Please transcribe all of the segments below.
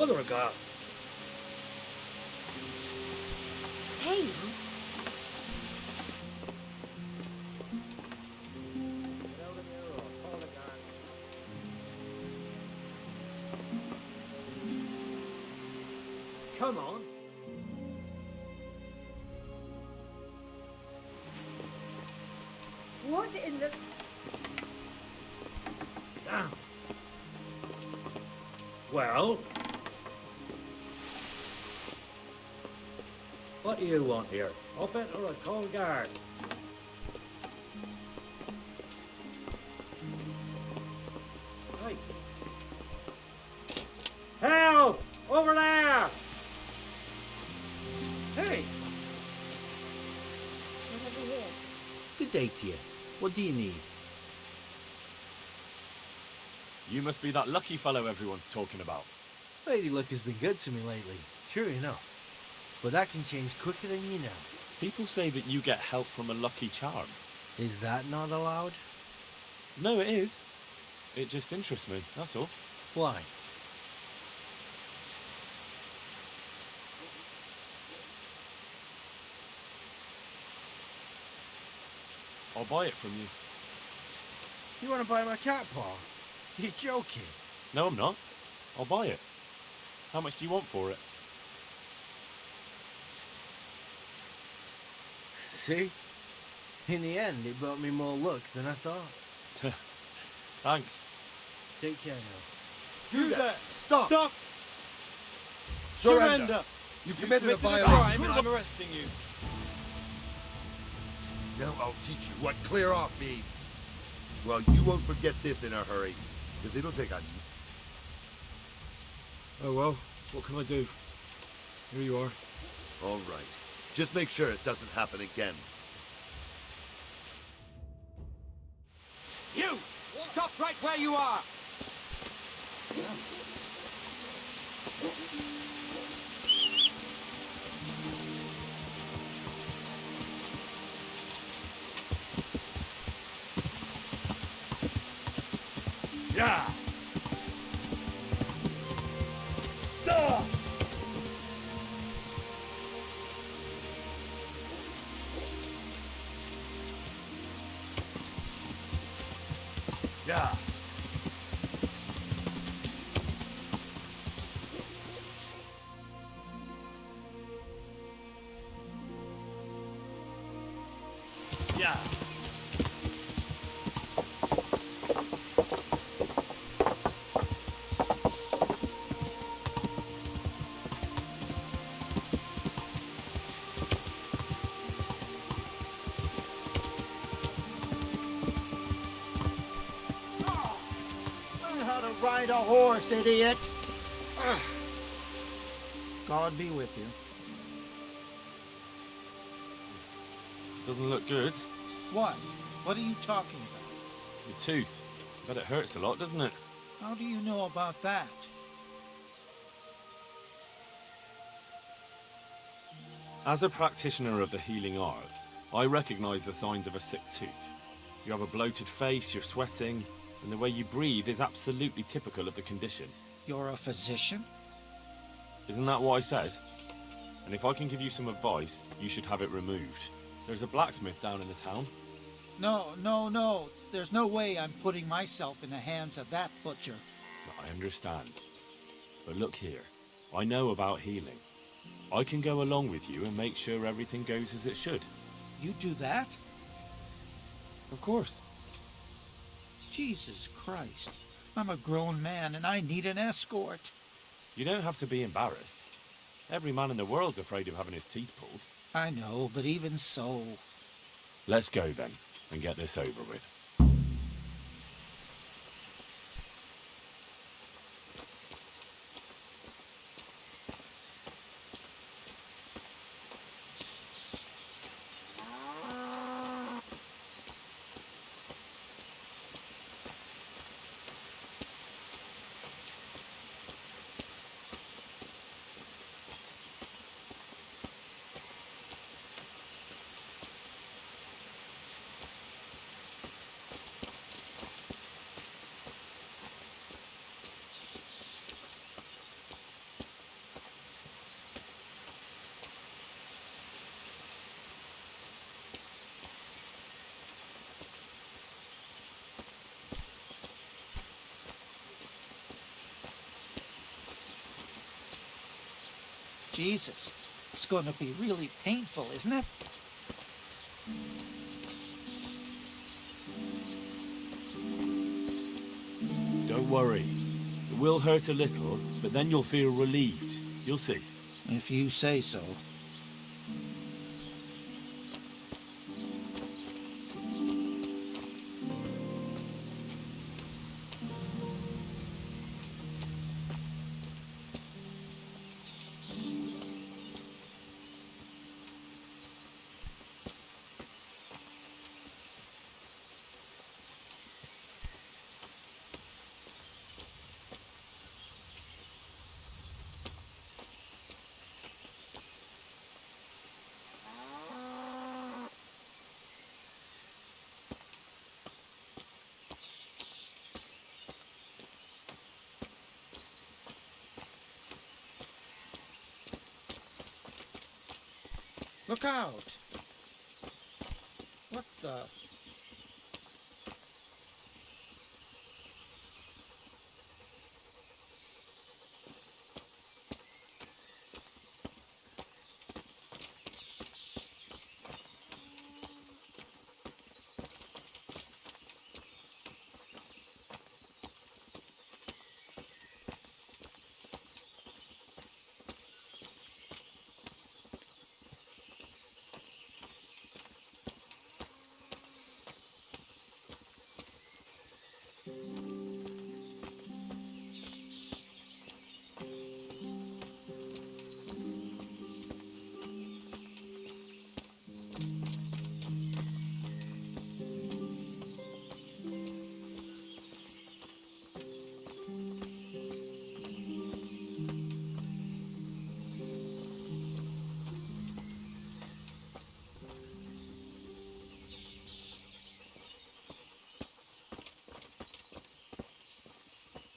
Mother of God. Hey! Come on. What in the... Damn. Well? What do you want here? Open or a call guard? Hey. Help! Over there! Hey! Good day to you. What do you need? You must be that lucky fellow everyone's talking about. Lady Luck has been good to me lately, sure enough. But that can change quicker than you know. People say that you get help from a lucky charm. Is that not allowed? No, it is. It just interests me, that's all. Why? I'll buy it from you. You want to buy my cat paw? You're joking. No, I'm not. I'll buy it. How much do you want for it? See? In the end, it brought me more luck than I thought. Thanks. Take care now. You there! Stop! Stop! Surrender! You committed a violation. crime and I'm arresting you. Now I'll teach you what clear off means. Well, you won't forget this in a hurry, because it'll take a... Oh well, what can I do? Here you are. All right. Just make sure it doesn't happen again. You! Stop right where you are! Yeah! Yeah! Yeah! Learn how to ride a horse, idiot! God be with you. Doesn't look good. What? What are you talking about? Your tooth. Bet it hurts a lot, doesn't it? How do you know about that? As a practitioner of the healing arts, I recognize the signs of a sick tooth. You have a bloated face, you're sweating, and the way you breathe is absolutely typical of the condition. You're a physician? Isn't that what I said? And if I can give you some advice, you should have it removed. There's a blacksmith down in the town. No. There's no way I'm putting myself in the hands of that butcher. I understand. But look here, I know about healing. I can go along with you and make sure everything goes as it should. You do that? Of course. Jesus Christ. I'm a grown man and I need an escort. You don't have to be embarrassed. Every man in the world's afraid of having his teeth pulled. I know, but even so... Let's go then, and get this over with. Jesus, it's going to be really painful, isn't it? Don't worry. It will hurt a little, but then you'll feel relieved. You'll see. If you say so. Look out! What the?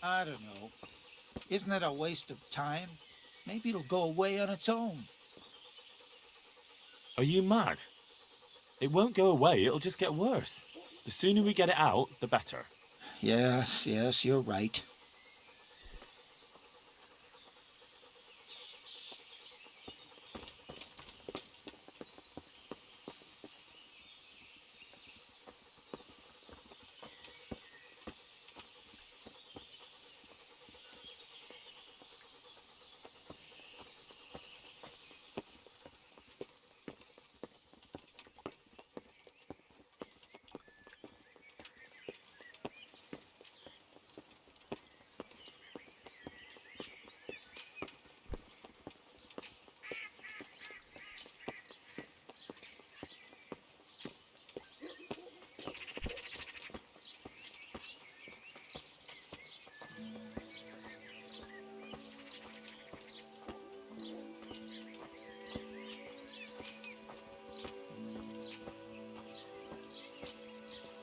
I don't know. Isn't it a waste of time? Maybe it'll go away on its own. Are you mad? It won't go away, it'll just get worse. The sooner we get it out, the better. Yes, you're right.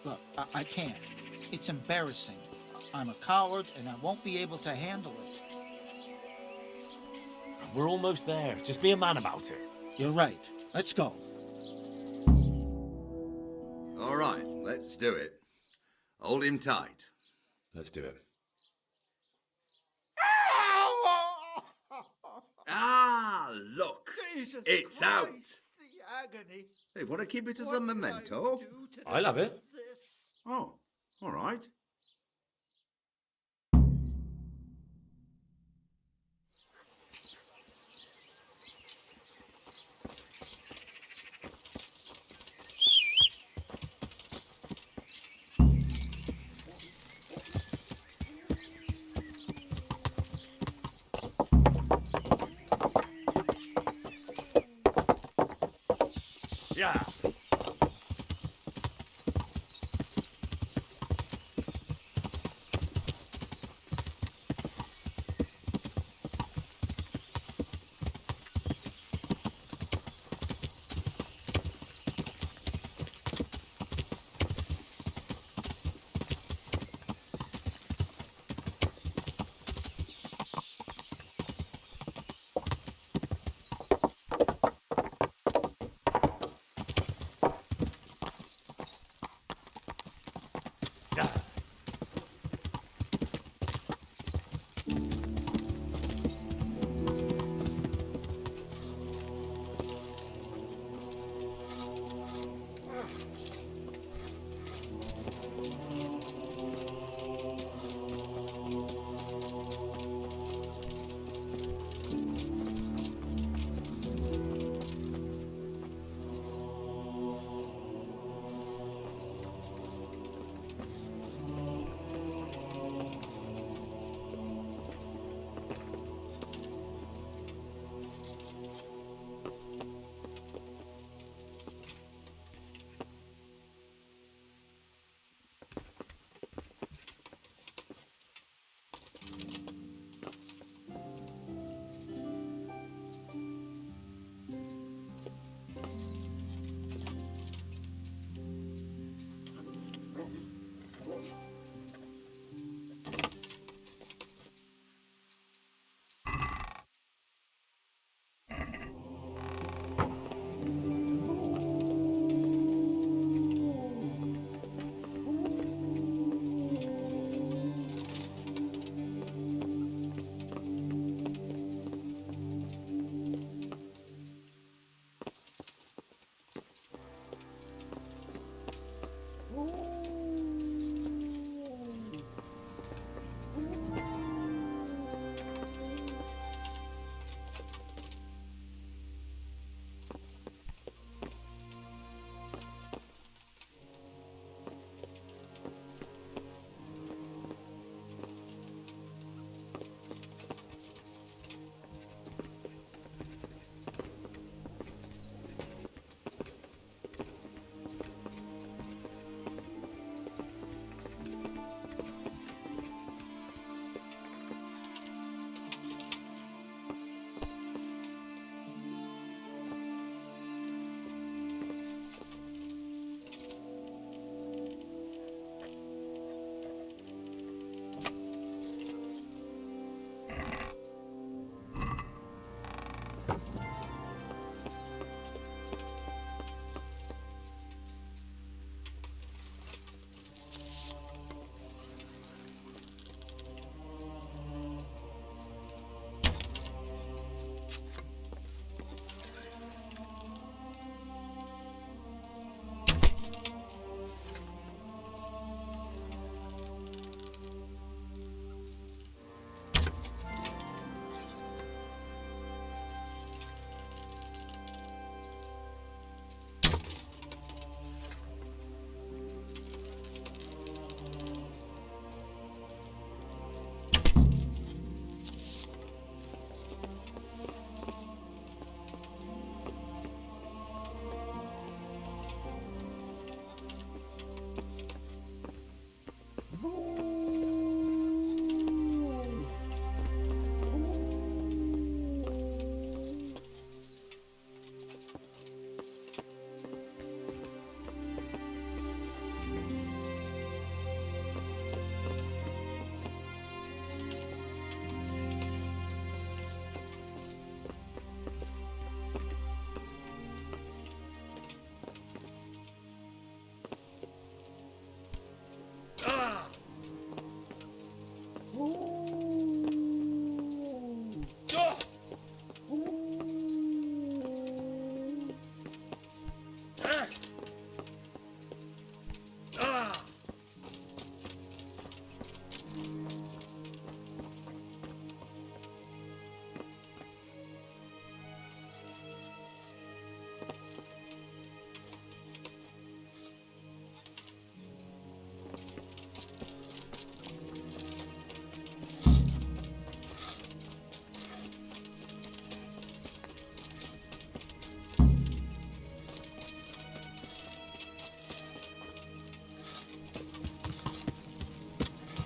Look, I can't. It's embarrassing. I'm a coward and I won't be able to handle it. We're almost there. Just be a man about it. You're right. Let's go. All right, let's do it. Hold him tight. Let's do it. Ah, look. Jesus It's Christ, out. The agony. Hey, want to keep it as What a did I memento? do to I love it. this? Oh, all right. Yeah.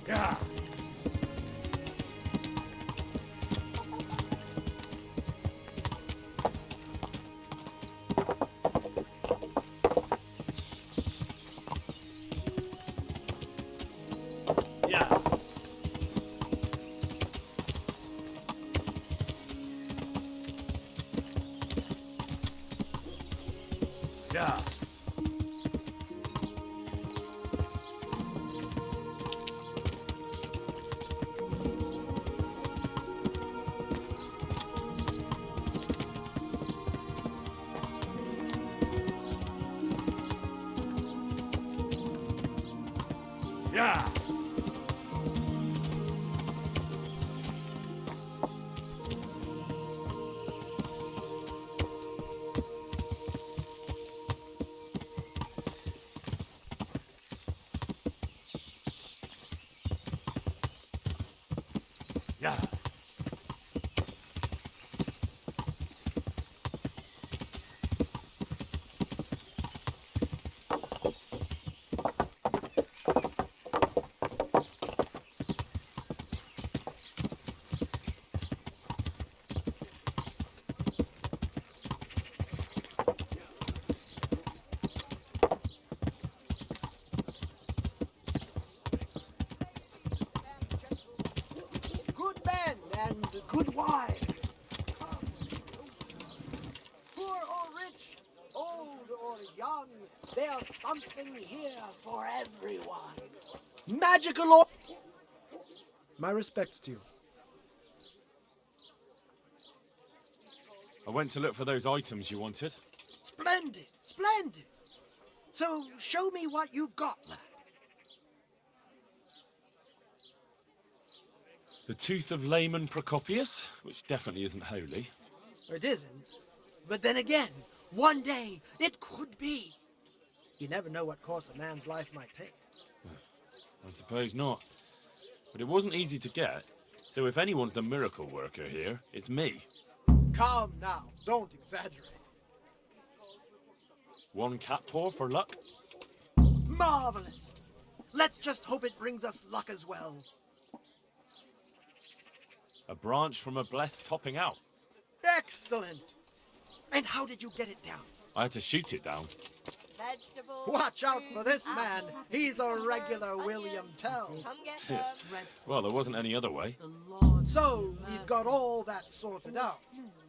Yeah. Yeah. Yeah. Yeah. Yeah. Good men and good wine. Poor or rich, old or young, there's something here for everyone. Magical or... My respects to you. I went to look for those items you wanted. Splendid, splendid. So show me what you've got, lad. The tooth of layman Procopius, which definitely isn't holy. It isn't. But then again, one day it could be. You never know what course a man's life might take. I suppose not. But it wasn't easy to get. So if anyone's the miracle worker here, it's me. Come now, don't exaggerate. One cat paw for luck? Marvelous. Let's just hope it brings us luck as well. A branch from a blessed topping out. Excellent. And how did you get it down? I had to shoot it down. Vegetables. Watch out for this man. apples, He's a cucumber, regular onion. William Tell. Come get Yes. them. Well, there wasn't any other way. So, we've got all that sorted out.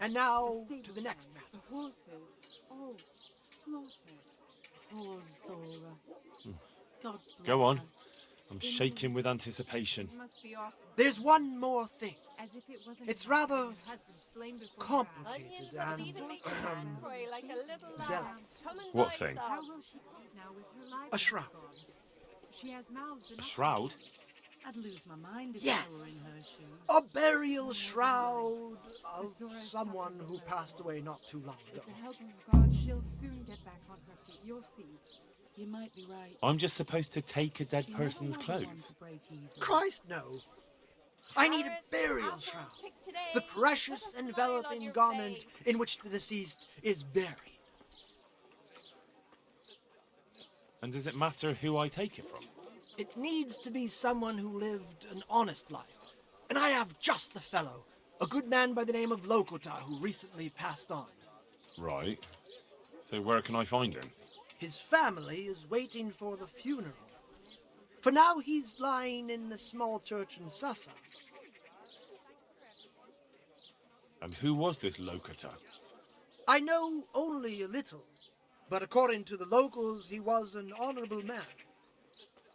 And now, to the next matter. The horses, all slaughtered. Poor Zora. God bless Go on. her. I'm shaking with anticipation. It must be awful, There's one more thing. as if it wasn't It's enough rather that her husband slain before her eyes. complicated Onions that'll and even make your hand cry like a little lamb. Come and What buy thing? some. How will she cope now with her life? A shroud. gone? She has mouths A enough. shroud? I'd lose my mind if I Yes. were in her shoes. a burial shroud of someone who passed away not too long ago. With the help of God, she'll soon get back on her feet. You'll see. You might be right. I'm just supposed to take a dead She never person's was one clothes. to break easily. Christ, no. I need a Carrots, burial apples shroud. picked today. The precious Put a smile on enveloping your garment face. in which the deceased is buried. And does it matter who I take it from? It needs to be someone who lived an honest life. And I have just the fellow, a good man by the name of Lokota who recently passed on. Right. So where can I find him? His family is waiting for the funeral. For now, he's lying in the small church in Sassa. And who was this Lokata? I know only a little, but according to the locals, he was an honorable man.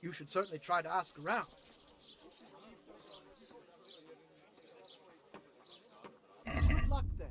You should certainly try to ask around. Good luck then.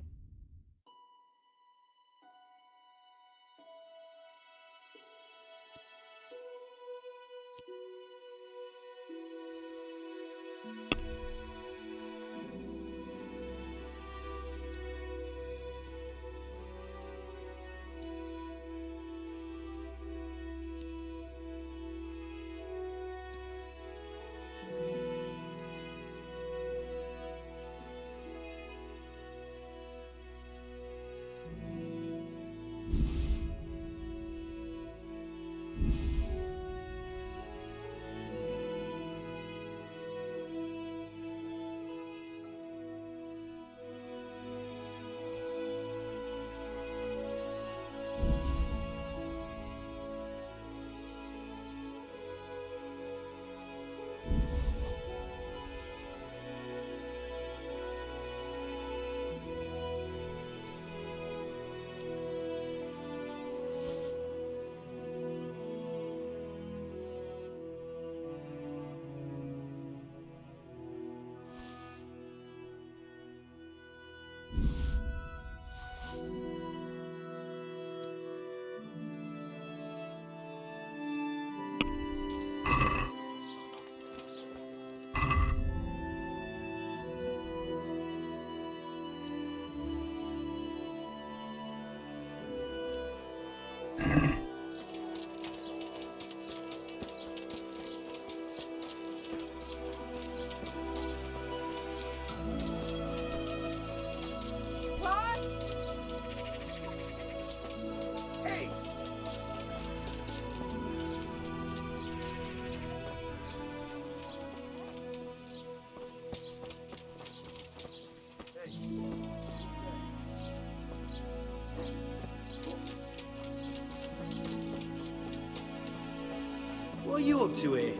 What are you up to here?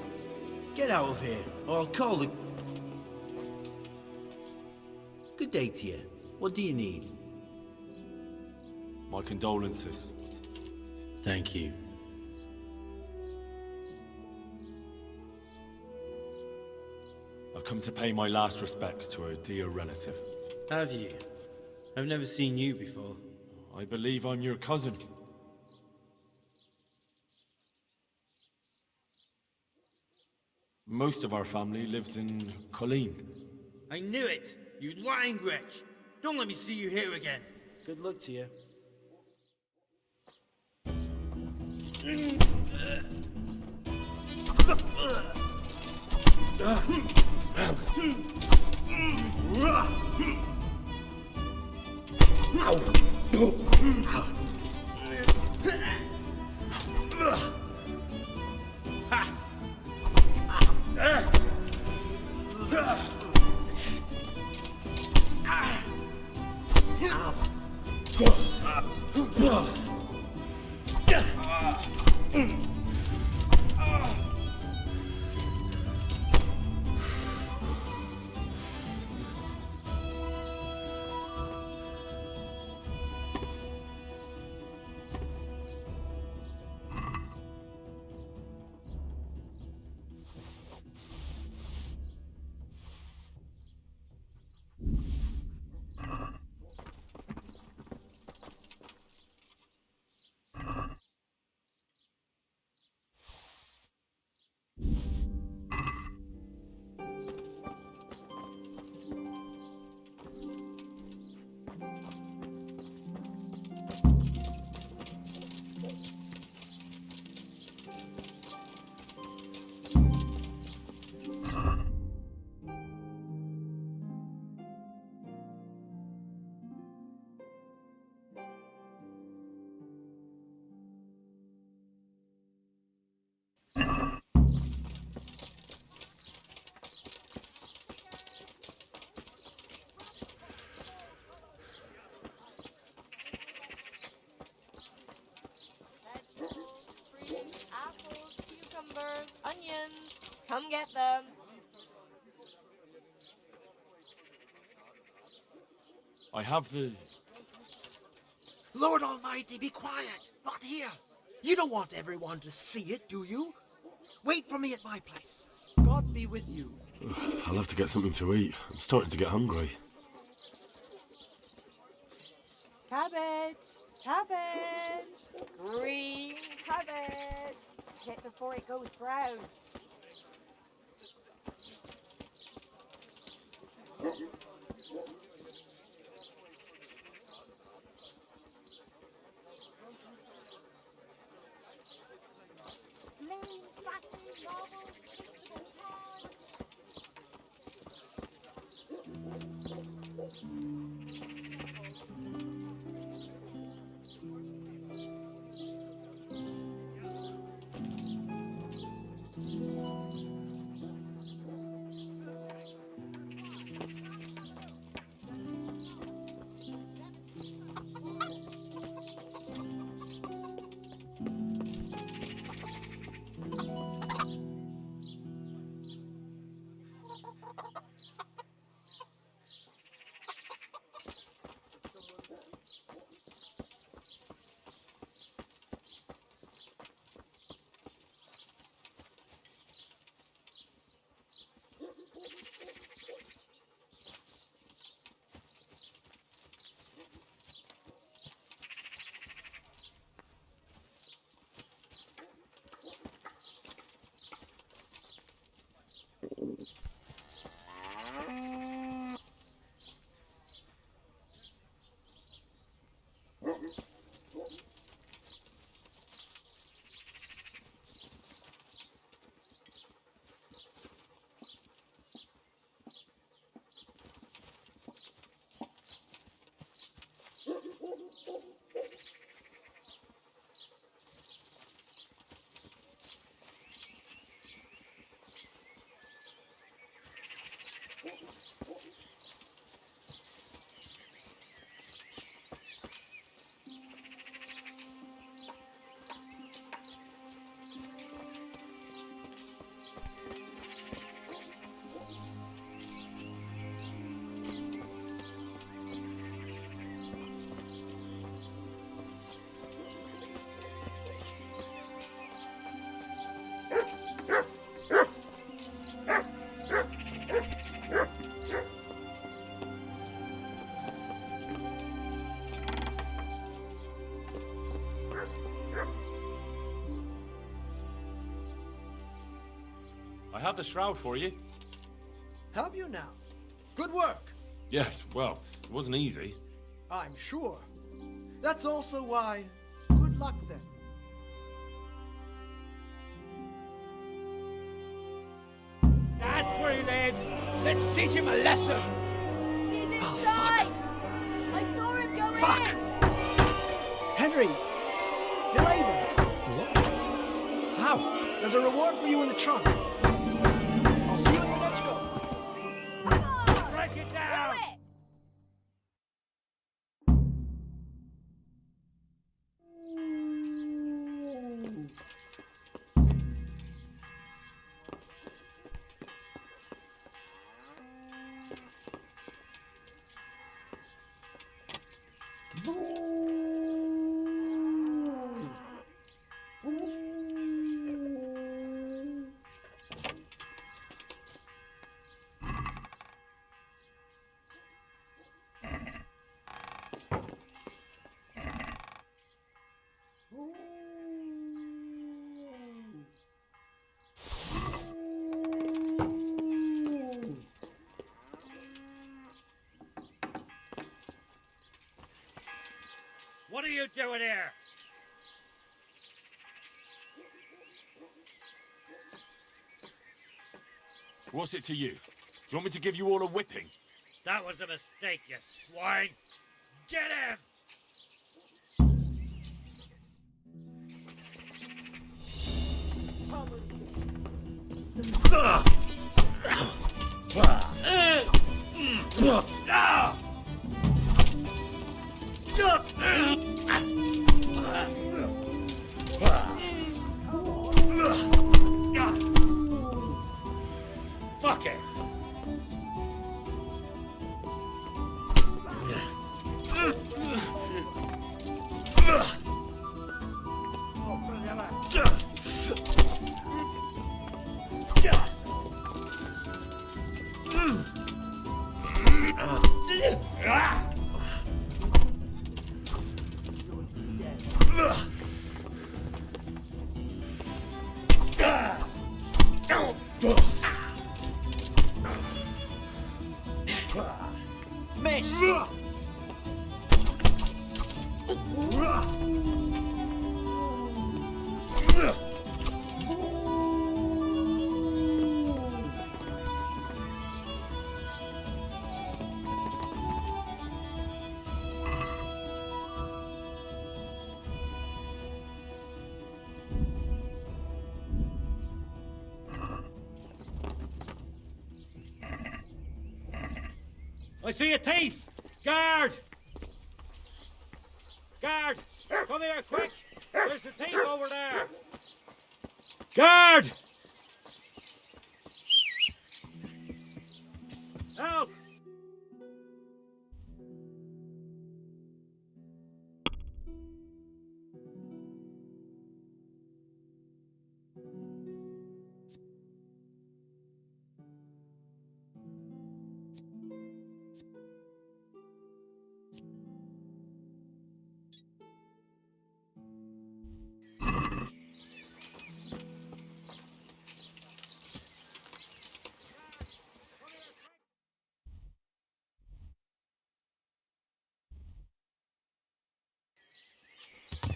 Get out of here, or I'll call the... Good day to you. What do you need? My condolences. Thank you. I've come to pay my last respects to a dear relative. Have you? I've never seen you before. I believe I'm your cousin. Most of our family lives in Colleen. I knew it! You lying wretch! Don't let me see you here again! Good luck to you. Vegetables, fruit, apples, cucumbers, onions. Come get them. I have the... Lord Almighty, be quiet! Not here! You don't want everyone to see it, do you? Wait for me at my place. God be with you. I'll have to get something to eat. I'm starting to get hungry. Cabbage, cabbage, green cabbage. Hit before it goes brown. Lean, fatty, marble, Christmas time. have the shroud for you. Have you now? Good work. Yes, well, it wasn't easy. I'm sure. That's also why. Good luck then. That's where he lives. Let's teach him a lesson. He's Oh, inside. I saw him go Fuck! in. Henry! Delay them! What? How? There's a reward for you in the trunk. I'll see you in the next go. Come on. Break it down. Do it. What are you doing here? What's it to you? Do you want me to give you all a whipping? That was a mistake, you swine. Get him! Fuck it! Miss! I see your teeth! Guard! Guard! Come here, quick! There's the teeth over there! Guard! Help!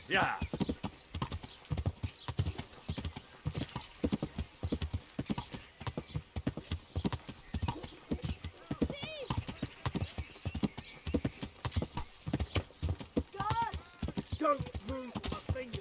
Yeah. Don't move a finger.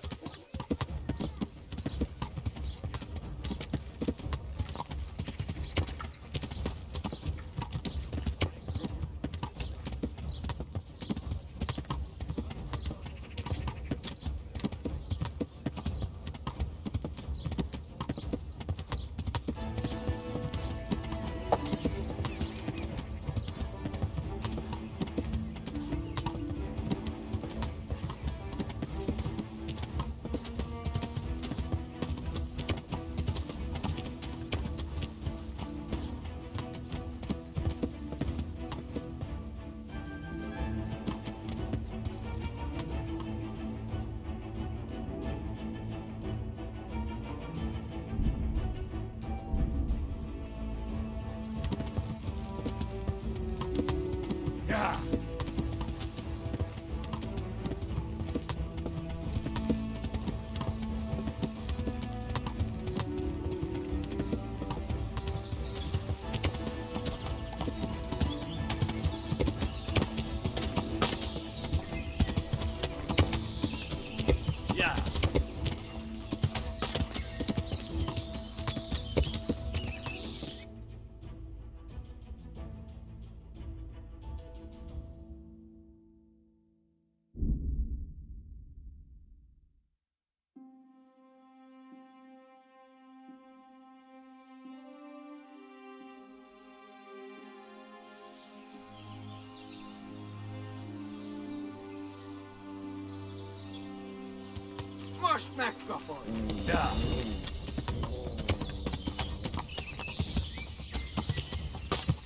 First neck couple. Yeah.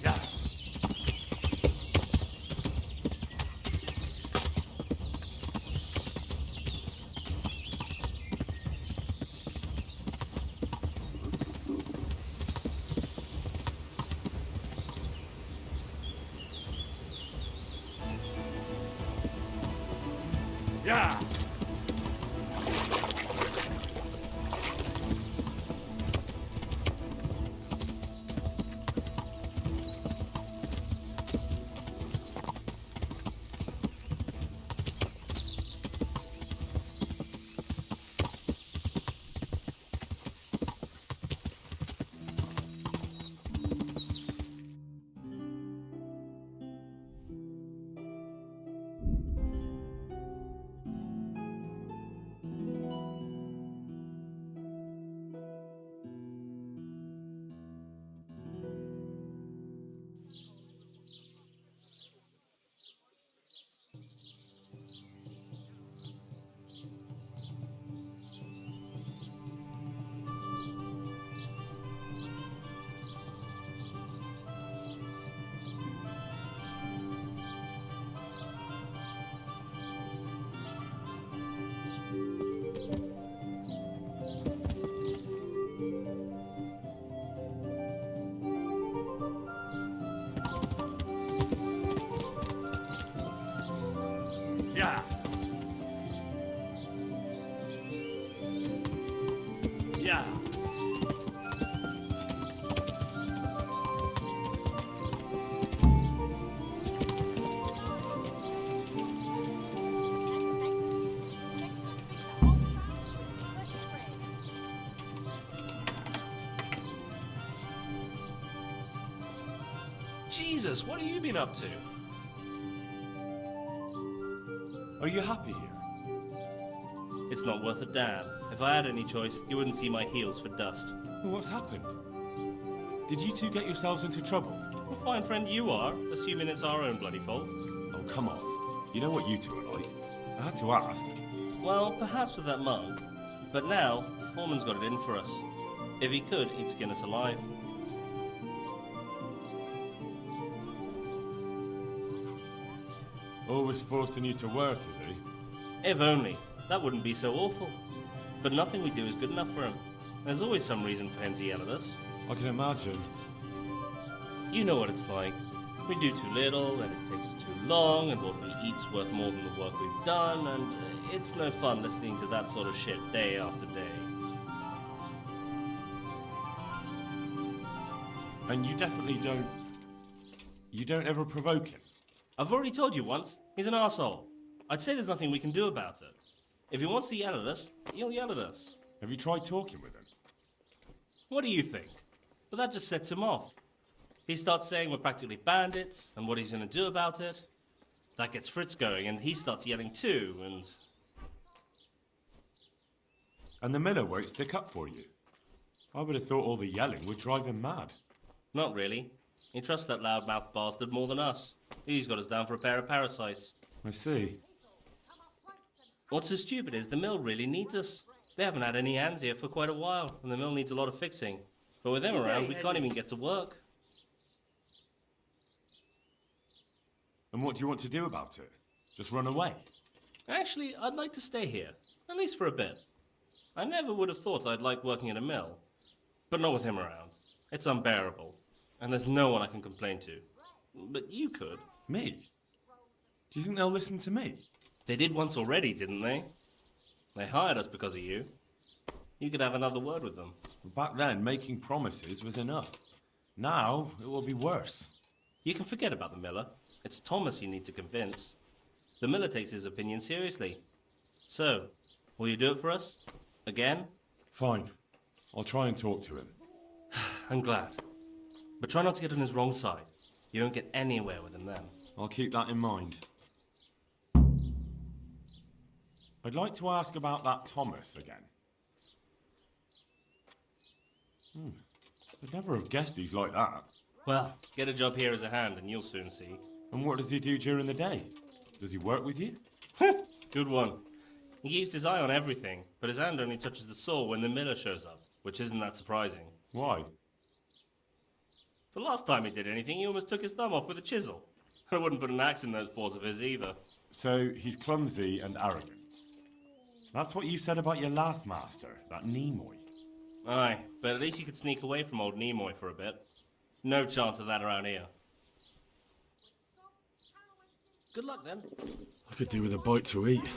Yeah. Yeah. Yeah. Yeah. Jesus, what have you been up to? Are you happy here? It's not worth a damn. If I had any choice, you wouldn't see my heels for dust. Well, what's happened? Did you two get yourselves into trouble? A fine friend you are, assuming it's our own bloody fault. Oh, come on. You know what you two are like. I had to ask. Well, perhaps with that mug. But now, Foreman's got it in for us. If he could, he'd skin us alive. Always forcing you to work, is he? If only. That wouldn't be so awful. But nothing we do is good enough for him. There's always some reason for him to yell at us. I can imagine. You know what it's like. We do too little, and it takes us too long, and what we eat's worth more than the work we've done, and it's no fun listening to that sort of shit day after day. And you definitely don't... You don't ever provoke him? I've already told you once, he's an arsehole. I'd say there's nothing we can do about it. If he wants to yell at us, he'll yell at us. Have you tried talking with him? What do you think? But that just sets him off. He starts saying we're practically bandits, and what he's going to do about it. That gets Fritz going, and he starts yelling too, and... And the miller won't stick up for you? I would have thought all the yelling would drive him mad. Not really. He trusts that loudmouth bastard more than us. He's got us down for a pair of parasites. I see. What's so stupid is the mill really needs us. They haven't had any hands here for quite a while, and the mill needs a lot of fixing. But with them around, we can't even get to work. And what do you want to do about it? Just run away? Actually, I'd like to stay here, at least for a bit. I never would have thought I'd like working in a mill. But not with him around. It's unbearable. And there's no one I can complain to. But you could. Me? Do you think they'll listen to me? They did once already, didn't they? They hired us because of you. You could have another word with them. Back then, making promises was enough. Now, it will be worse. You can forget about the miller. It's Thomas you need to convince. The miller takes his opinion seriously. So, will you do it for us? Again? Fine. I'll try and talk to him. I'm glad. But try not to get on his wrong side. You won't get anywhere with him then. I'll keep that in mind. I'd like to ask about that Thomas again. I'd never have guessed he's like that. Well, get a job here as a hand and you'll soon see. And what does he do during the day? Does he work with you? Good one. He keeps his eye on everything, but his hand only touches the saw when the miller shows up, which isn't that surprising. Why? The last time he did anything, he almost took his thumb off with a chisel. I wouldn't put an axe in those paws of his either. So he's clumsy and arrogant. That's what you said about your last master, that Nimoy. Aye, but at least you could sneak away from old Nimoy for a bit. No chance of that around here. Good luck then. I could do with a bite to eat.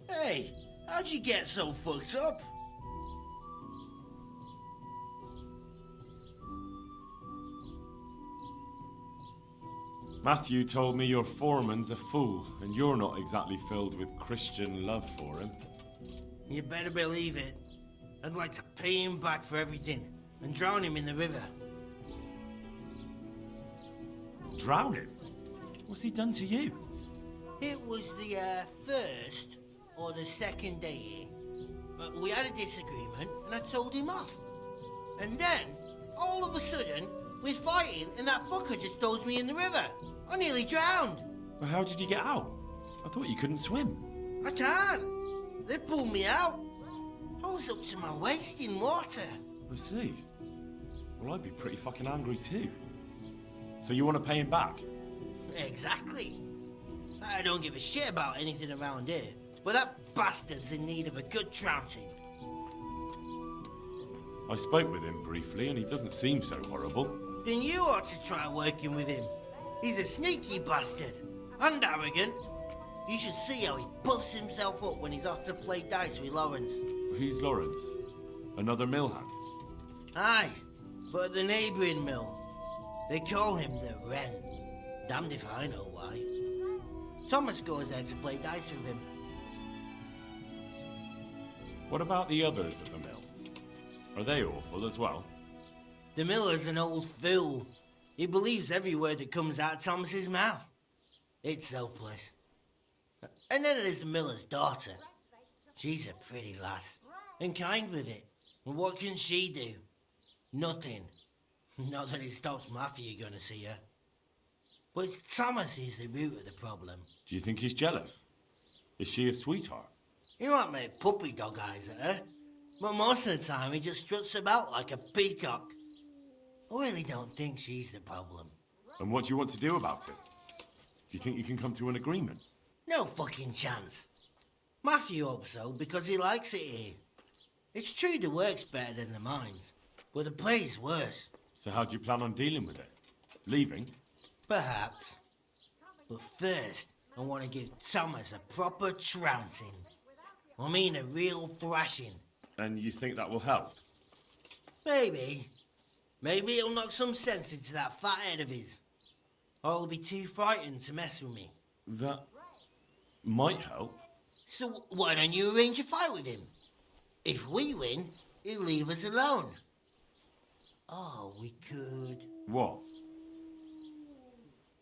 Hey, how'd you get so fucked up? Matthew told me your foreman's a fool, and you're not exactly filled with Christian love for him. You better believe it. I'd like to pay him back for everything and drown him in the river. Drown him? What's he done to you? It was the first or the second day here. But we had a disagreement and I told him off. And then, all of a sudden, we're fighting and that fucker just throws me in the river. I nearly drowned. Well, how did you get out? I thought you couldn't swim. I can't. They pulled me out. I was up to my waist in water. I see. Well, I'd be pretty fucking angry too. So you want to pay him back? Exactly. I don't give a shit about anything around here, but that bastard's in need of a good trouncing. I spoke with him briefly and he doesn't seem so horrible. Then you ought to try working with him. He's a sneaky bastard and arrogant. You should see how he puffs himself up when he's off to play dice with Lawrence. Who's Lawrence? Another mill hand? Aye, but at the neighbouring mill. They call him the Wren. Damned if I know why. Thomas goes there to play dice with him. What about the others at the mill? Are they awful as well? The miller's an old fool. He believes every word that comes out of Thomas's mouth. It's hopeless. And then there's the miller's daughter. She's a pretty lass, and kind with it. And what can she do? Nothing. Not that it stops Matthew going to see her. But it's Thomas who's the root of the problem. Do you think he's jealous? Is she a sweetheart? He might make puppy dog eyes at her, but most of the time he just struts about like a peacock. I really don't think she's the problem. And what do you want to do about it? Do you think you can come to an agreement? No fucking chance. Matthew hopes so because he likes it here. It's true the work's better than the mines, but the play's worse. So how do you plan on dealing with it? Leaving? Perhaps. But first, I want to give Thomas a proper trouncing. I mean a real thrashing. And you think that will help? Maybe. Maybe it'll knock some sense into that fat head of his. Or he'll be too frightened to mess with me. That might help. So why don't you arrange a fight with him? If we win, he'll leave us alone. Oh, we could... What?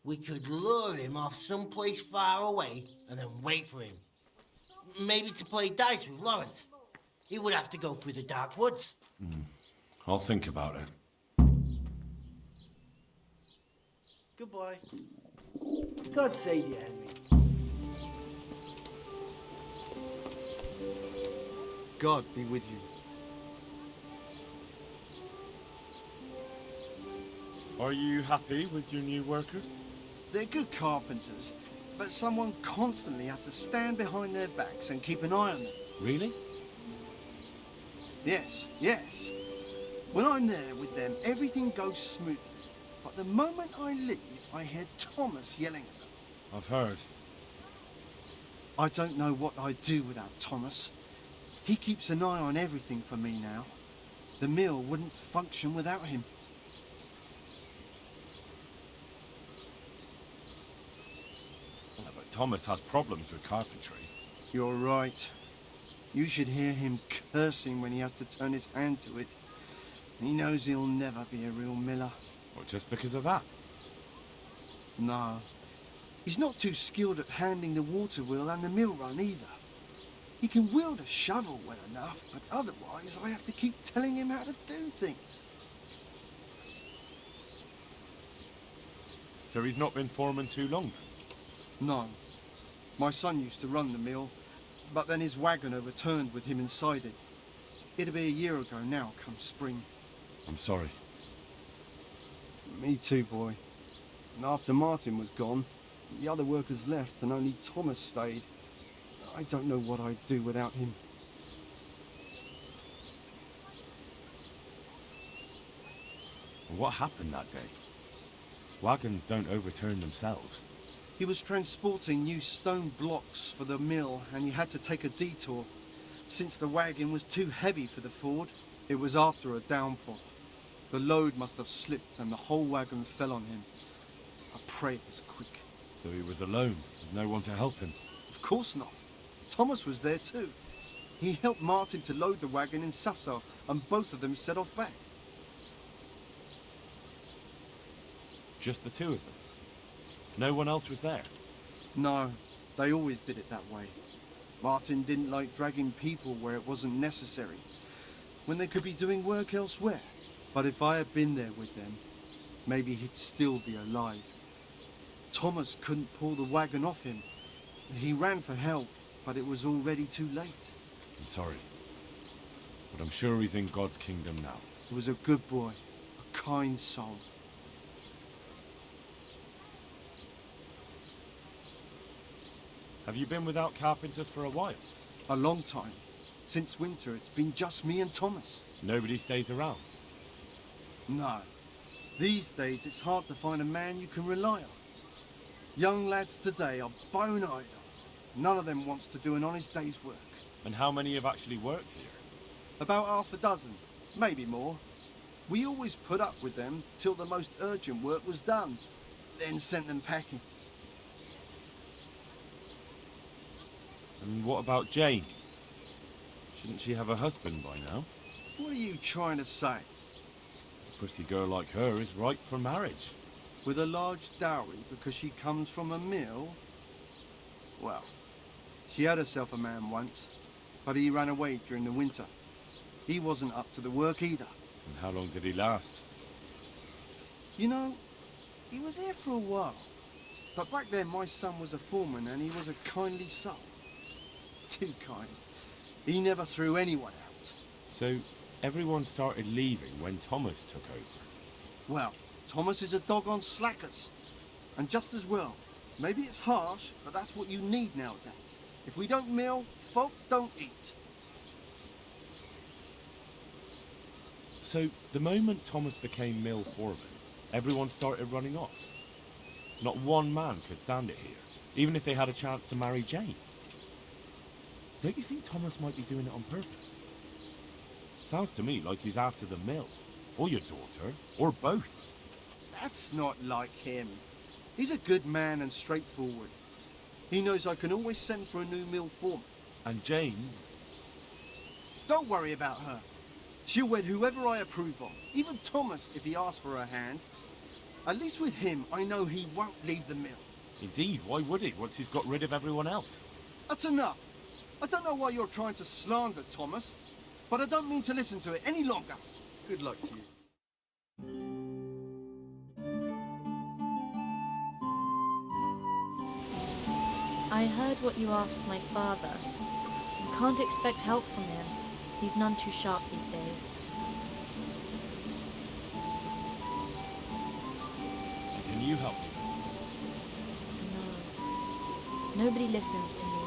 We could lure him off someplace far away and then wait for him. Maybe to play dice with Lawrence. He would have to go through the dark woods. I'll think about it. Goodbye. God save you, Henry. God be with you. Are you happy with your new workers? They're good carpenters, but someone constantly has to stand behind their backs and keep an eye on them. Really? Yes, yes. When I'm there with them, everything goes smoothly. But the moment I leave, I hear Thomas yelling at them. I've heard. I don't know what I'd do without Thomas. He keeps an eye on everything for me now. The mill wouldn't function without him. But Thomas has problems with carpentry. You're right. You should hear him cursing when he has to turn his hand to it. He knows he'll never be a real miller. Or just because of that? No. He's not too skilled at handling the water wheel and the mill run either. He can wield a shovel well enough, but otherwise I have to keep telling him how to do things. So he's not been foreman too long? No. My son used to run the mill, but then his wagon overturned with him inside it. It'll be a year ago now, come spring. I'm sorry. Me too, boy. And after Martin was gone, the other workers left and only Thomas stayed. I don't know what I'd do without him. What happened that day? Wagons don't overturn themselves. He was transporting new stone blocks for the mill and he had to take a detour. Since the wagon was too heavy for the ford, it was after a downpour. The load must have slipped and the whole wagon fell on him. I pray it was quick. So he was alone, with no one to help him? Of course not. Thomas was there too. He helped Martin to load the wagon in Sasau and both of them set off back. Just the two of them? No one else was there? No, they always did it that way. Martin didn't like dragging people where it wasn't necessary, when they could be doing work elsewhere. But if I had been there with them, maybe he'd still be alive. Thomas couldn't pull the wagon off him. He ran for help, but it was already too late. I'm sorry. But I'm sure he's in God's kingdom now. He was a good boy, a kind soul. Have you been without carpenters for a while? A long time. Since winter, it's been just me and Thomas. Nobody stays around? No. These days, it's hard to find a man you can rely on. Young lads today are bone-eyed. None of them wants to do an honest day's work. And how many have actually worked here? About half a dozen, maybe more. We always put up with them till the most urgent work was done, then sent them packing. And what about Jane? Shouldn't she have a husband by now? What are you trying to say? A pretty girl like her is ripe for marriage. With a large dowry because she comes from a mill? Well, she had herself a man once, but he ran away during the winter. He wasn't up to the work either. And how long did he last? You know, he was here for a while. But back then my son was a foreman and he was a kindly soul. Too kind. He never threw anyone out. So everyone started leaving when Thomas took over? Well, Thomas is a dog on slackers. And just as well. Maybe it's harsh, but that's what you need nowadays. If we don't mill, folk don't eat. So the moment Thomas became mill foreman, everyone started running off? Not one man could stand it here, even if they had a chance to marry Jane. Don't you think Thomas might be doing it on purpose? Sounds to me like he's after the mill, or your daughter, or both. That's not like him. He's a good man and straightforward. He knows I can always send for a new mill foreman. And Jane? Don't worry about her. She'll wed whoever I approve of, even Thomas if he asks for her hand. At least with him, I know he won't leave the mill. Indeed, why would he, once he's got rid of everyone else? That's enough. I don't know why you're trying to slander Thomas, but I don't mean to listen to it any longer. Good luck to you. I heard what you asked my father. You can't expect help from him. He's none too sharp these days. Can you help me? No. Nobody listens to me.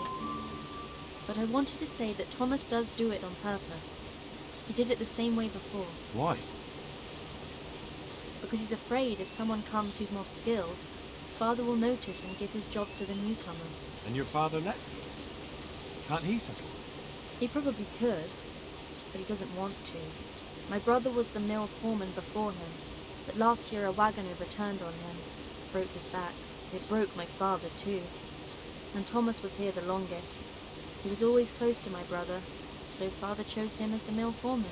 But I wanted to say that Thomas does do it on purpose. He did it the same way before. Why? Because he's afraid if someone comes who's more skilled, Father will notice and give his job to the newcomer. And your father lets him? Can't he settle it? He probably could, but he doesn't want to. My brother was the mill foreman before him, but last year a wagon overturned on him, broke his back. It broke my father too. And Thomas was here the longest. He was always close to my brother, so Father chose him as the mill foreman.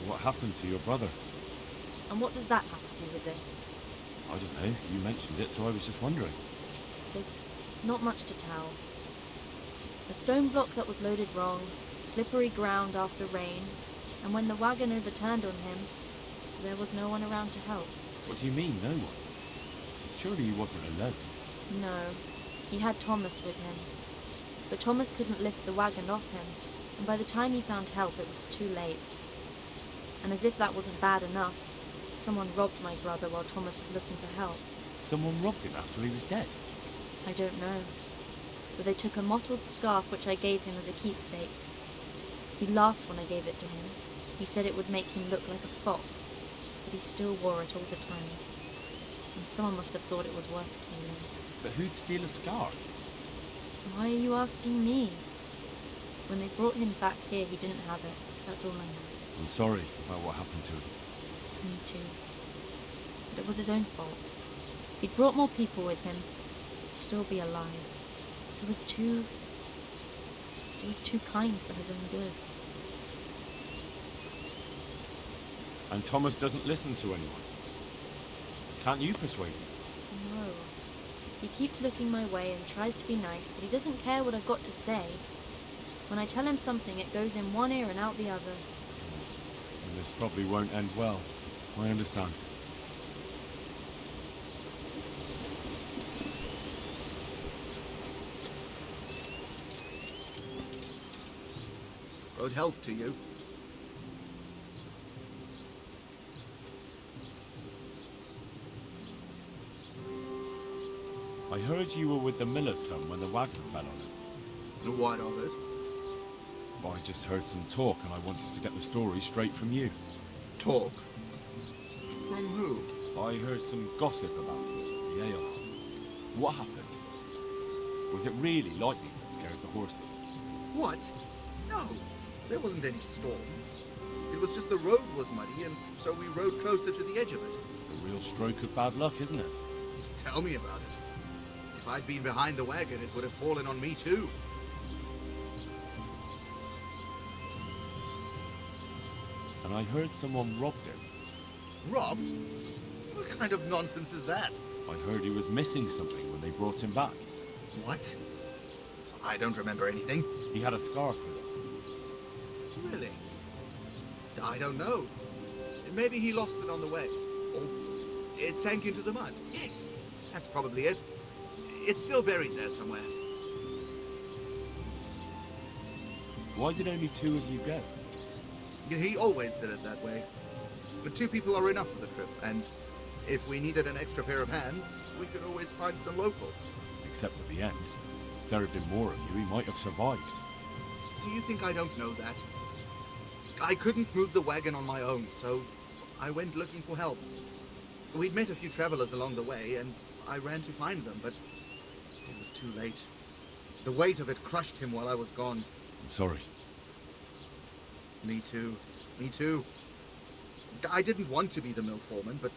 What happened to your brother? And what does that have to do with this? I don't know. You mentioned it, so I was just wondering. There's not much to tell. A stone block that was loaded wrong, slippery ground after rain, and when the wagon overturned on him, there was no one around to help. What do you mean, no one? Surely he wasn't alone. No, he had Thomas with him. But Thomas couldn't lift the wagon off him, and by the time he found help it was too late. And as if that wasn't bad enough, someone robbed my brother while Thomas was looking for help. Someone robbed him after he was dead? I don't know. But they took a mottled scarf which I gave him as a keepsake. He laughed when I gave it to him. He said it would make him look like a fop, but he still wore it all the time. And someone must have thought it was worth stealing. But who'd steal a scarf? Why are you asking me? When they brought him back here, he didn't have it. That's all I know. I'm sorry about what happened to him. Me too. But it was his own fault. If he'd brought more people with him, he'd still be alive. He was too kind for his own good. And Thomas doesn't listen to anyone. Can't you persuade him? No. He keeps looking my way and tries to be nice, but he doesn't care what I've got to say. When I tell him something, it goes in one ear and out the other. And this probably won't end well. I understand. Good health to you. I heard you were with the miller's son when the wagon fell on him. What of it? I just heard some talk and I wanted to get the story straight from you. Talk? From who? I heard some gossip about it at the alehouse. What happened? Was it really lightning that scared the horses? What? No, there wasn't any storm. It was just the road was muddy, and so we rode closer to the edge of it. A real stroke of bad luck, isn't it? Tell me about it. If I'd been behind the wagon, it would have fallen on me too. And I heard someone robbed him. Robbed? What kind of nonsense is that? I heard he was missing something when they brought him back. What? I don't remember anything. He had a scarf with him. Really? I don't know. Maybe he lost it on the way. Or it sank into the mud. Yes, that's probably it. It's still buried there somewhere. Why did only 2 of you go? He always did it that way. But 2 people are enough for the trip, and if we needed an extra pair of hands, we could always find some local. Except at the end. If there had been more of you, he might have survived. Do you think I don't know that? I couldn't move the wagon on my own, so I went looking for help. We'd met a few travelers along the way, and I ran to find them, but it was too late. The weight of it crushed him while I was gone. I'm sorry. Me too. Me too. I didn't want to be the mill foreman, but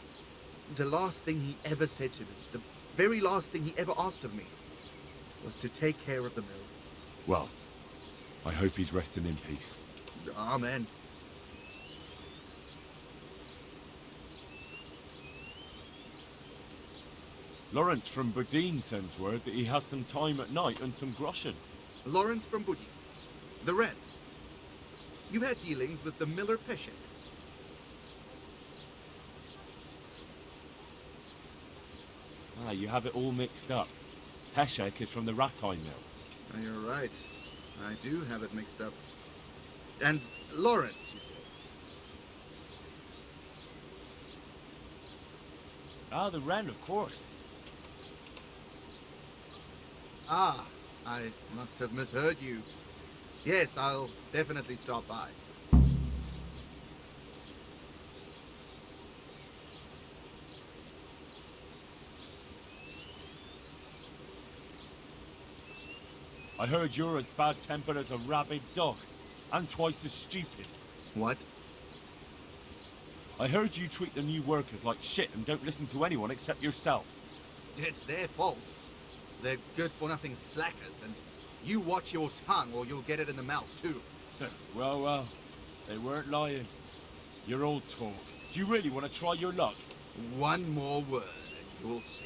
the last thing he ever said to me, the very last thing he ever asked of me, was to take care of the mill. Well, I hope he's resting in peace. Amen. Lawrence from Budine sends word that he has some time at night and some groschen. Lawrence from Budine. The Wren. You've had dealings with the miller Peshek. Ah, you have it all mixed up. Peshek is from the Ratai mill. You're right. I do have it mixed up. And Lawrence, you say? Ah, the Wren, of course. Ah, I must have misheard you. Yes, I'll definitely stop by. I heard you're as bad-tempered as a rabid dog, and twice as stupid. What? I heard you treat the new workers like shit and don't listen to anyone except yourself. It's their fault. They're good-for-nothing slackers, and you watch your tongue or you'll get it in the mouth, too. Well, they weren't lying. You're all talk. Do you really want to try your luck? One more word, and We'll see.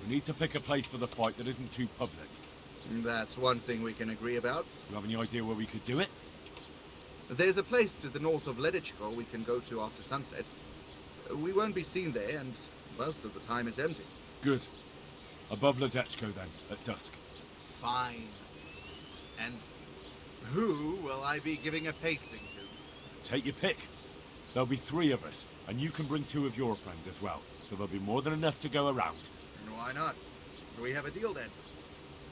We need to pick a place for the fight that isn't too public. That's one thing we can agree about. You have any idea where we could do it? There's a place to the north of Leditchko we can go to after sunset. We won't be seen there, and most of the time it's empty. Good. Above Ledetchko then, at dusk. Fine. And who will I be giving a pasting to? Take your pick. There'll be 3 of us, and you can bring 2 of your friends as well, so there'll be more than enough to go around. And why not? We have a deal then.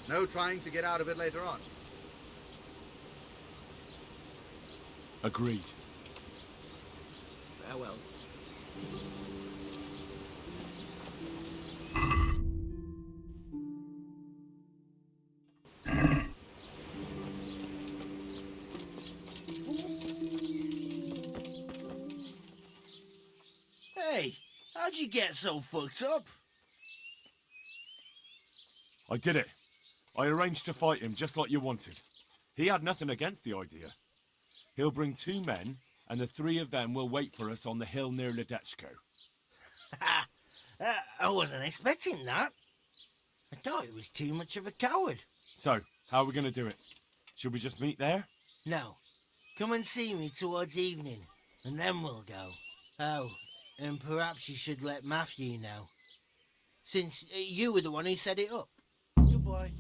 No trying to get out of it later on. Agreed. Farewell. Hey, how'd you get so fucked up? I did it. I arranged to fight him just like you wanted. He had nothing against the idea. He'll bring 2 men, and the 3 of them will wait for us on the hill near Ledetchko. I wasn't expecting that. I thought he was too much of a coward. So, how are we going to do it? Should we just meet there? No. Come and see me towards evening, and then we'll go. Oh, and perhaps you should let Matthew know, since you were the one who set it up. Goodbye.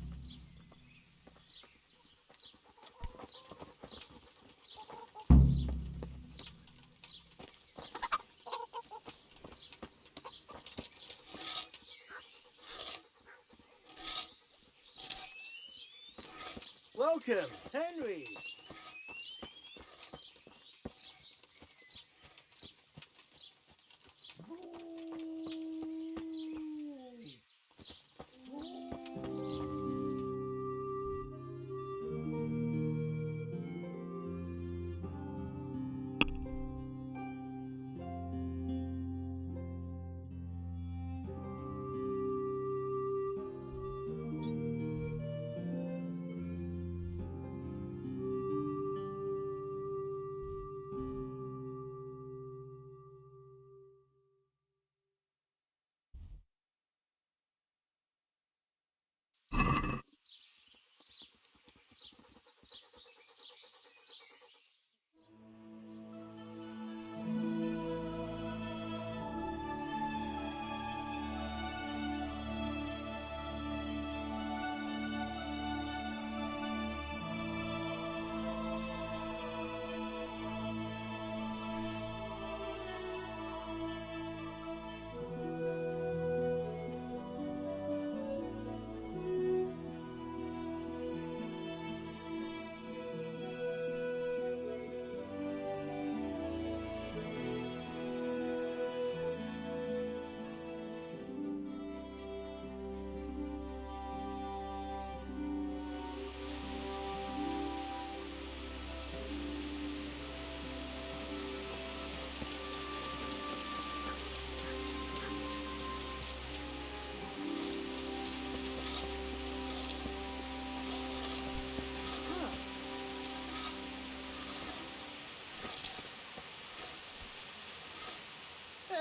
Welcome, Henry.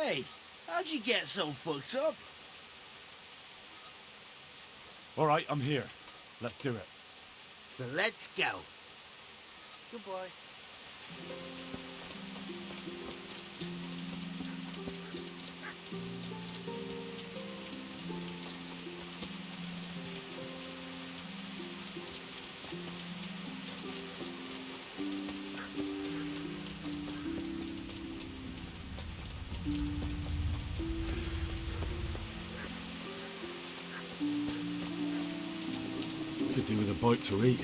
Hey, how'd you get so fucked up? All right, I'm here. Let's do it. So let's go. Goodbye. Could do with a bite to eat.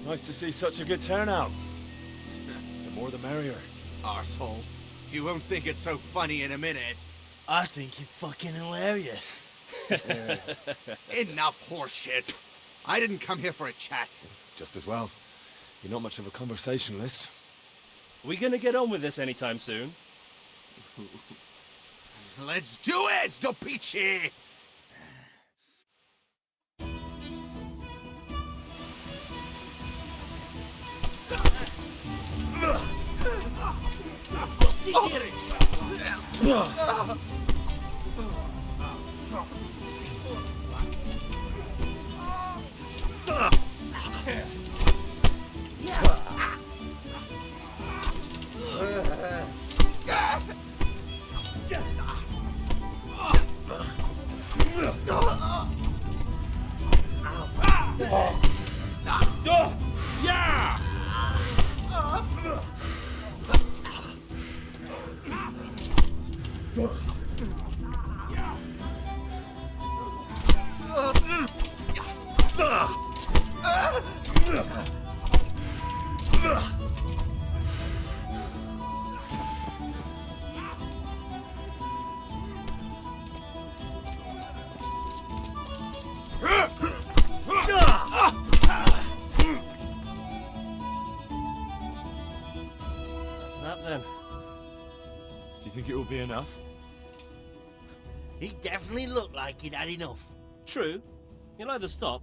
Nice to see such a good turnout. The more the merrier. Arsehole. You won't think it's so funny in a minute. I think you're fucking hilarious. Enough horseshit. I didn't come here for a chat. Just as well. You're not much of a conversationalist. Are we gonna get on with this anytime soon? Let's do it, Dopici! Do you think it will be enough? He definitely looked like he'd had enough. True. He'll either stop,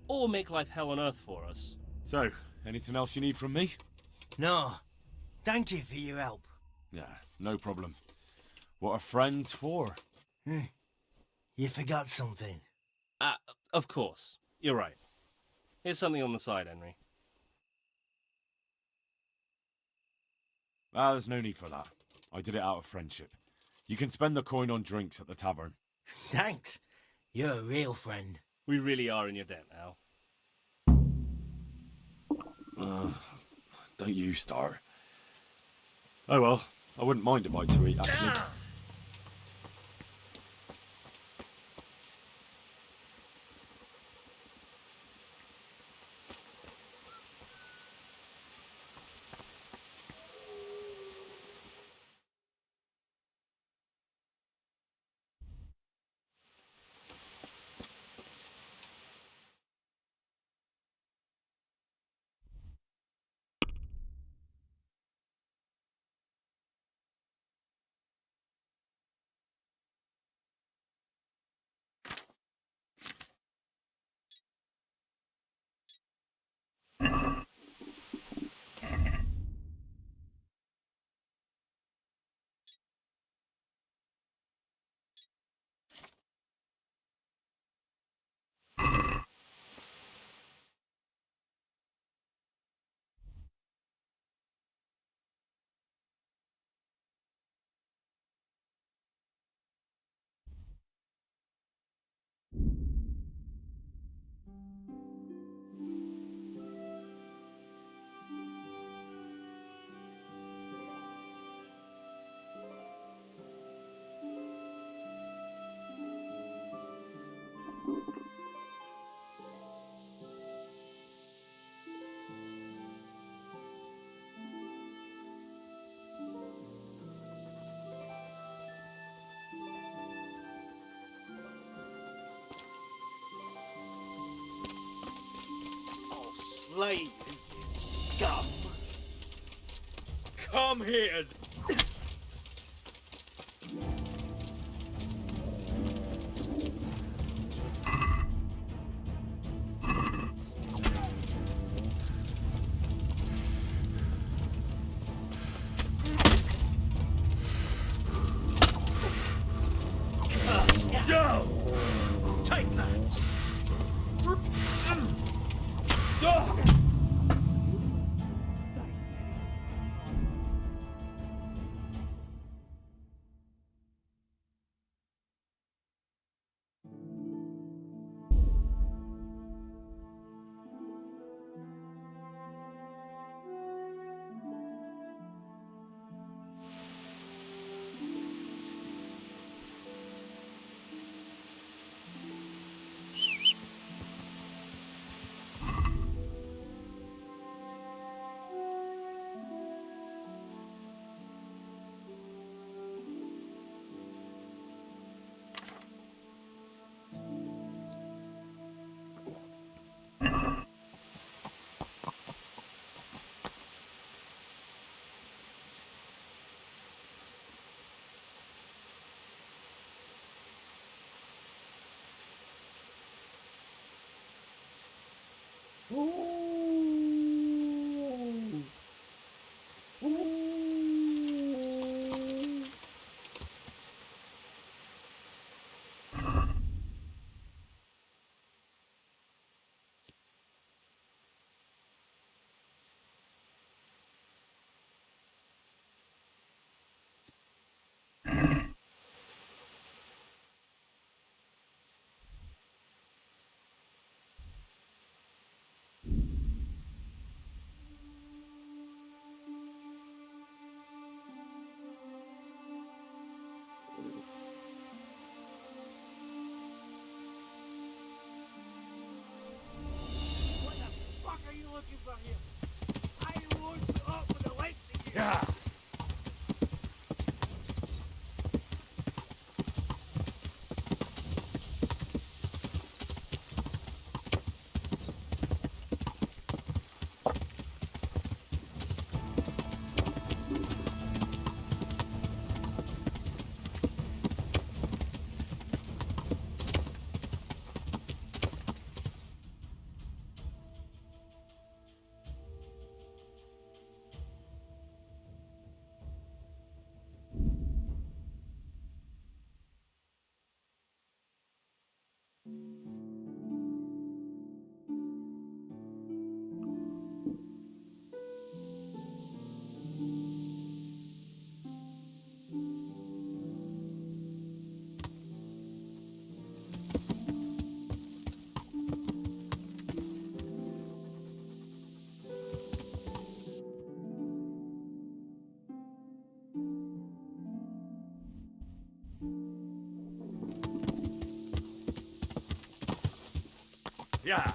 or make life hell on earth for us. So, anything else you need from me? No. Thank you for your help. Yeah, no problem. What are friends for? You forgot something. Of course. You're right. Here's something on the side, Henry. There's no need for that. I did it out of friendship. You can spend the coin on drinks at the tavern. Thanks. You're a real friend. We really are in your debt now. Don't you start. Oh well, I wouldn't mind a bite to eat, actually. Slave, scum! Come here! Go! Take that! looking for him. I would up with the lights again. Yeah. Yeah.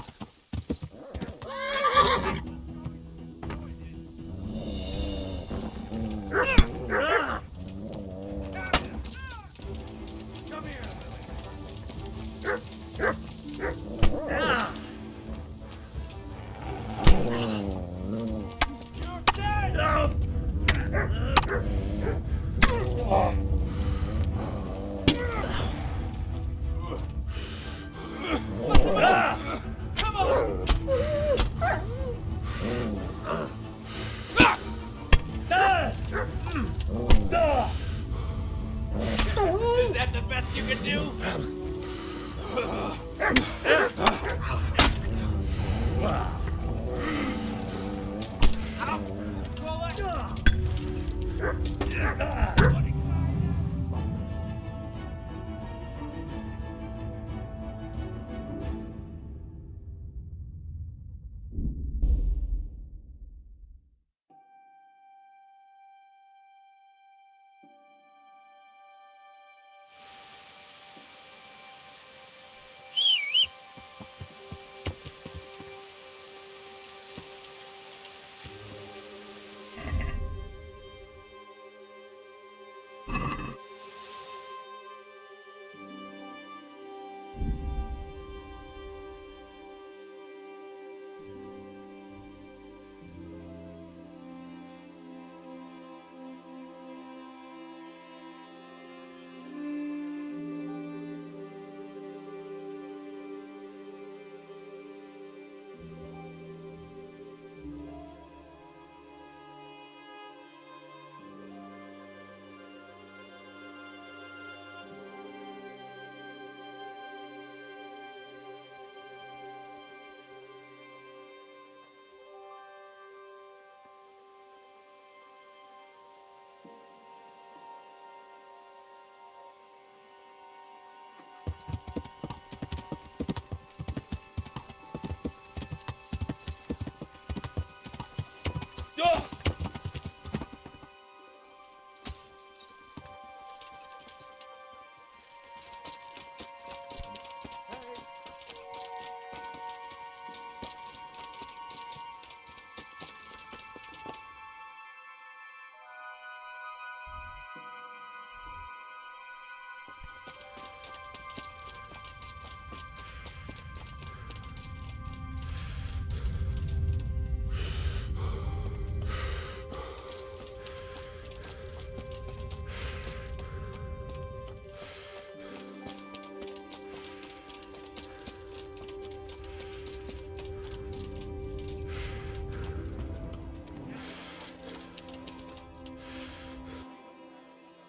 Is that the best you can do?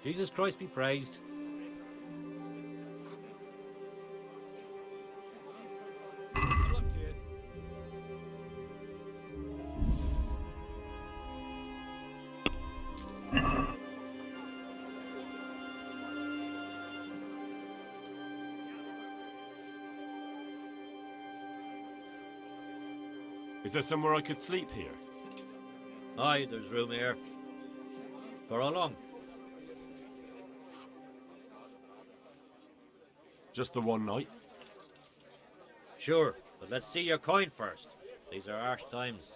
Jesus Christ be praised. Is there somewhere I could sleep here? Aye, there's room here. For how long? Just the one night? Sure, but let's see your coin first. These are harsh times.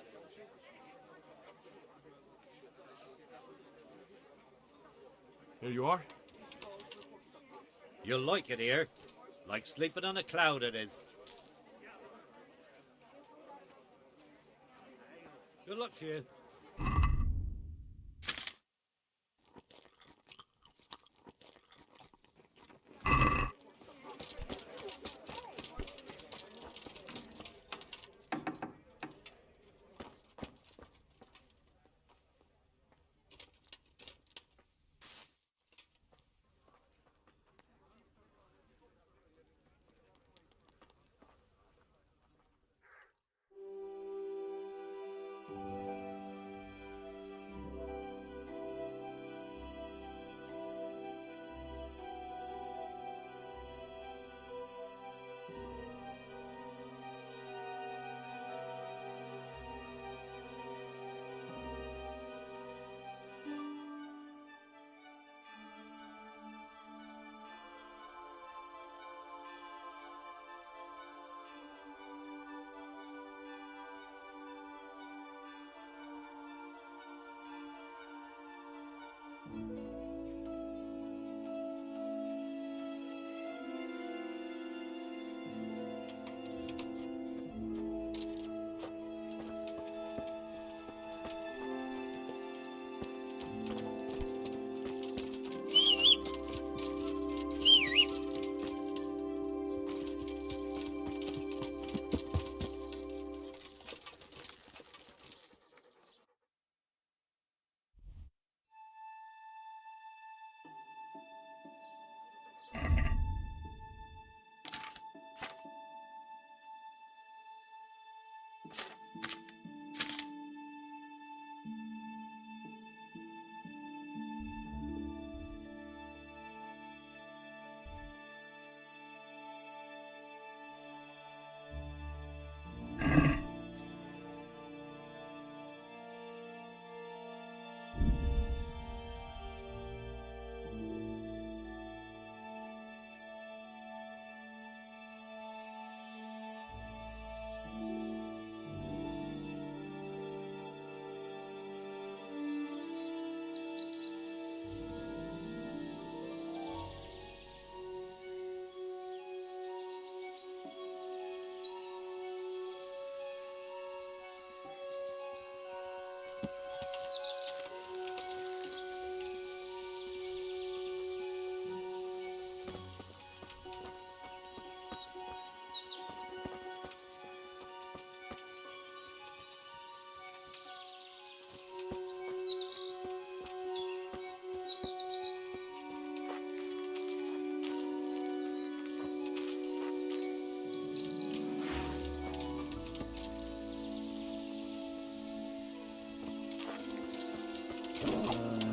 Here you are. You'll like it here. Like sleeping on a cloud it is. Good luck to you.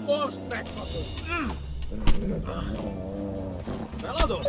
Most megkapod! Feladom!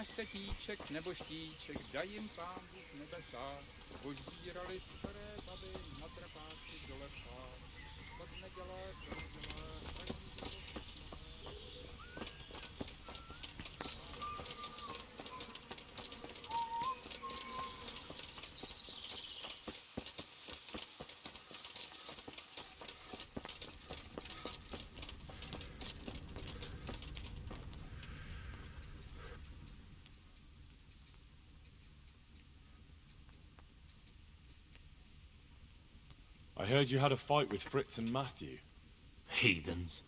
Máš tetíček nebo štíček, daj jim pán Bůh nebesa, požírali staré baby na trapáky do lesa. To nedělá, to nedělá, I heard you had a fight with Fritz and Matthew. Heathens.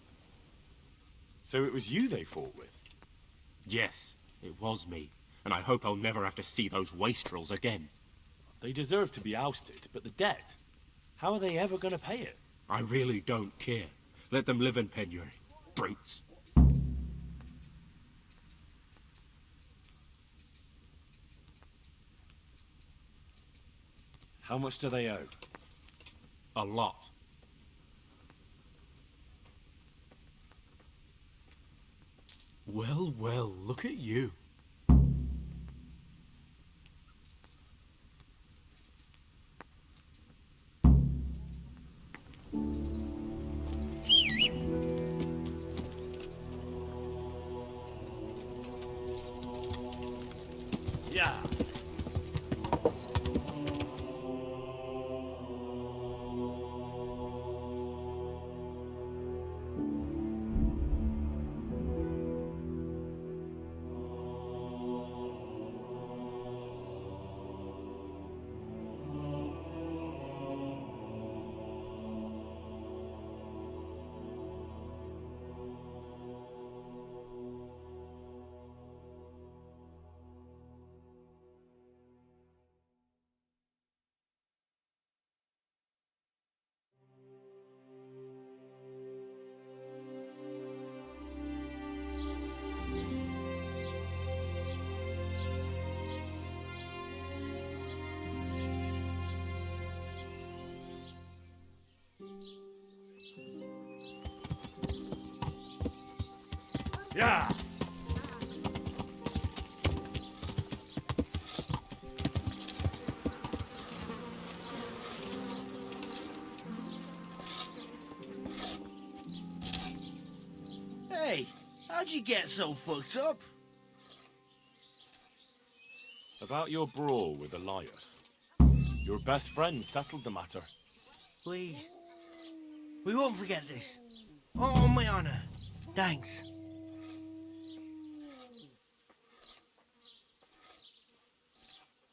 So it was you they fought with? Yes, it was me. And I hope I'll never have to see those wastrels again. They deserve to be ousted, but the debt? How are they ever going to pay it? I really don't care. Let them live in penury. Brutes. How much do they owe? A lot. Well, well, look at you. Yeah. Yeah. Hey, how'd you get so fucked up? About your brawl with Elias. Your best friend settled the matter. We won't forget this. Oh, my honor. Thanks.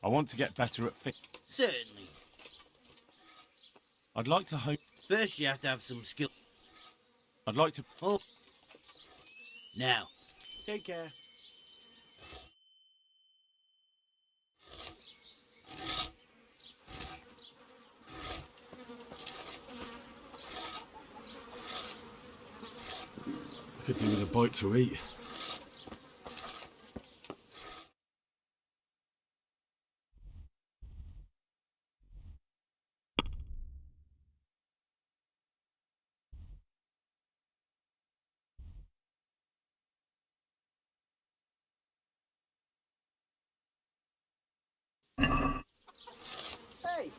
I want to get better at Certainly. I'd like to hope... First you have to have some skill. I'd like to... Oh. Now. Take care. I could do with a bite to eat. Hey,